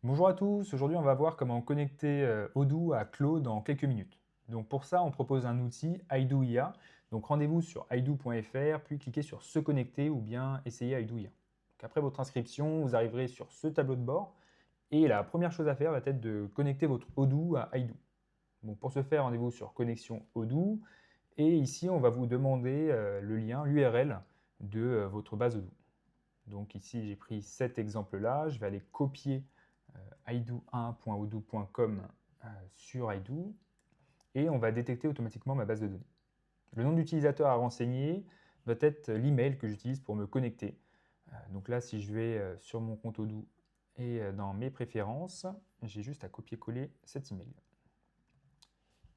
Bonjour à tous, aujourd'hui on va voir comment connecter Odoo à Claude en quelques minutes. Donc pour ça on propose un outil Aidu IA. Donc rendez-vous sur aidu.fr puis cliquez sur se connecter ou bien essayer Aidu IA. Donc après votre inscription vous arriverez sur ce tableau de bord et la première chose à faire va être de connecter votre Odoo à Aidu. Donc pour ce faire rendez-vous sur connexion Odoo et ici on va vous demander le lien, l'URL de votre base Odoo. Donc ici, j'ai pris cet exemple-là. Je vais aller copier aidu1.odoo.com sur Aidu et on va détecter automatiquement ma base de données. Le nom d'utilisateur à renseigner doit être l'email que j'utilise pour me connecter. Donc là, si je vais sur mon compte Odoo et dans mes préférences, j'ai juste à copier-coller cet email.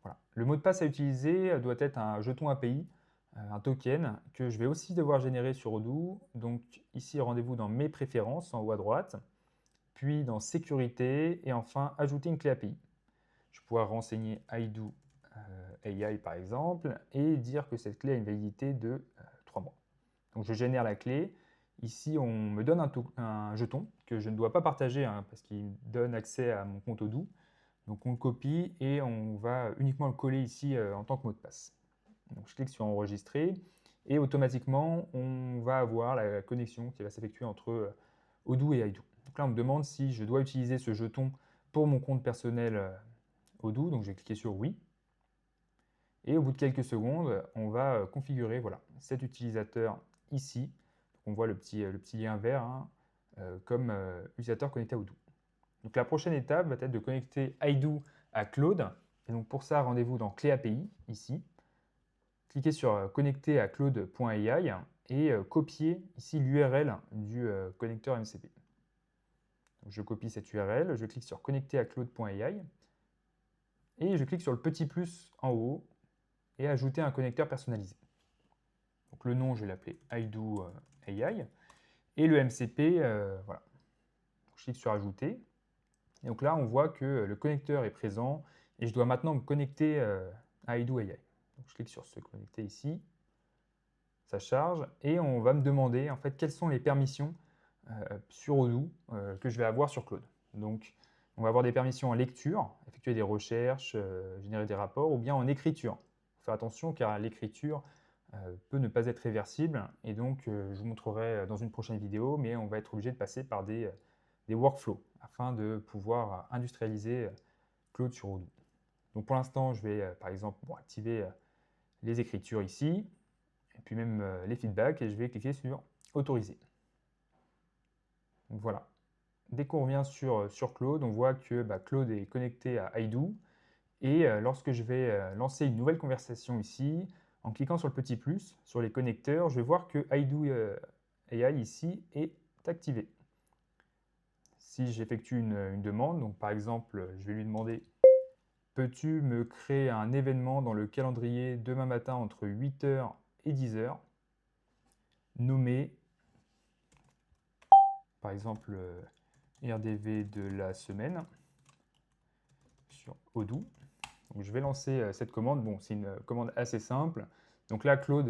Voilà. Le mot de passe à utiliser doit être un jeton API, un token que je vais aussi devoir générer sur Odoo. Donc ici, rendez-vous dans mes préférences en haut à droite, puis dans sécurité et enfin ajouter une clé API. Je pourrais renseigner Aidu AI par exemple et dire que cette clé a une validité de 3 mois. Donc je génère la clé. Ici, on me donne un jeton que je ne dois pas partager parce qu'il donne accès à mon compte Odoo. Donc on le copie et on va uniquement le coller ici en tant que mot de passe. Donc je clique sur enregistrer et automatiquement on va avoir la connexion qui va s'effectuer entre Odoo et Aidu. Donc là on me demande si je dois utiliser ce jeton pour mon compte personnel Odoo, donc je vais cliquer sur oui. Et au bout de quelques secondes, on va configurer voilà, cet utilisateur ici. Donc on voit le petit lien vert comme utilisateur connecté à Odoo. Donc la prochaine étape va être de connecter Aidu à Claude. Et donc pour ça, rendez-vous dans Clé API, ici. Cliquez sur Connecter à Claude.ai et copier ici l'URL du connecteur MCP. Donc je copie cette URL, je clique sur Connecter à Claude.ai et je clique sur le petit plus en haut et ajouter un connecteur personnalisé. Donc le nom, je vais l'appeler Aidu AI et le MCP, voilà. Donc, je clique sur Ajouter. Et donc là, on voit que le connecteur est présent et je dois maintenant me connecter à Aidu AI. Donc je clique sur se connecter ici, ça charge et on va me demander en fait quelles sont les permissions sur Odoo que je vais avoir sur Claude. Donc on va avoir des permissions en lecture, effectuer des recherches, générer des rapports ou bien en écriture. Il faut faire attention car l'écriture peut ne pas être réversible et donc je vous montrerai dans une prochaine vidéo, mais on va être obligé de passer par des workflows afin de pouvoir industrialiser Claude sur Odoo. Donc pour l'instant, je vais par exemple activer les écritures ici, et puis même les feedbacks, et je vais cliquer sur Autoriser. Donc voilà. Dès qu'on revient sur Claude, on voit que Claude est connecté à Aidu, et lorsque je vais lancer une nouvelle conversation ici, en cliquant sur le petit plus, sur les connecteurs, je vais voir que Aidu AI ici est activé. Si j'effectue une demande, donc par exemple, je vais lui demander peux-tu me créer un événement dans le calendrier demain matin entre 8h et 10h, nommé par exemple RDV de la semaine sur Odoo. Donc, je vais lancer cette commande. Bon, c'est une commande assez simple. Donc là, Claude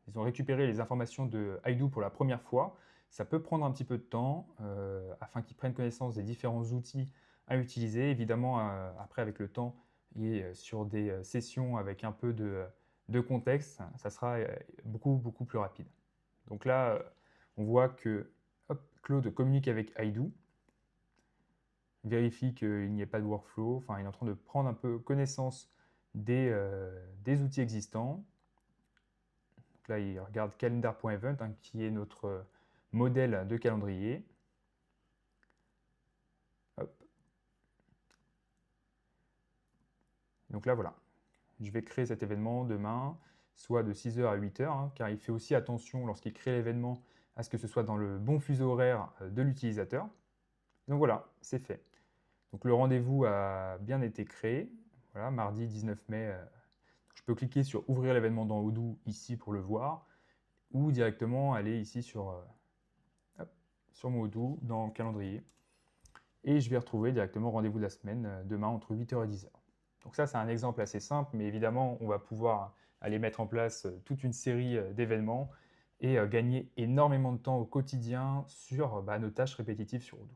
ils ont récupéré les informations de Aidu pour la première fois. Ça peut prendre un petit peu de temps afin qu'ils prennent connaissance des différents outils à utiliser. Évidemment, après, avec le temps et sur des sessions avec un peu de contexte, ça sera beaucoup plus rapide. Donc là, on voit que hop, Claude communique avec Aidu, vérifie qu'il n'y ait pas de workflow, enfin il est en train de prendre un peu connaissance des outils existants. Donc là, il regarde calendar.event, qui est notre modèle de calendrier. Hop. Donc là, voilà. Je vais créer cet événement demain, soit de 6h à 8h, car il fait aussi attention lorsqu'il crée l'événement à ce que ce soit dans le bon fuseau horaire de l'utilisateur. Donc voilà, c'est fait. Donc le rendez-vous a bien été créé. Voilà, mardi 19 mai. Je peux cliquer sur ouvrir l'événement dans Odoo ici pour le voir, ou directement aller ici sur mon Odoo dans le calendrier. Et je vais retrouver directement rendez-vous de la semaine demain entre 8h et 10h. Donc ça, c'est un exemple assez simple, mais évidemment, on va pouvoir aller mettre en place toute une série d'événements et gagner énormément de temps au quotidien sur nos tâches répétitives sur Odoo.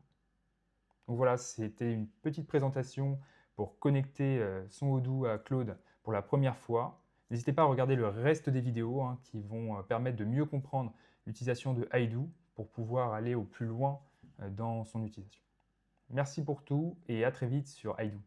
Donc voilà, c'était une petite présentation pour connecter son Odoo à Claude pour la première fois. N'hésitez pas à regarder le reste des vidéos qui vont permettre de mieux comprendre l'utilisation de Aidu pour pouvoir aller au plus loin dans son utilisation. Merci pour tout et à très vite sur Aidu.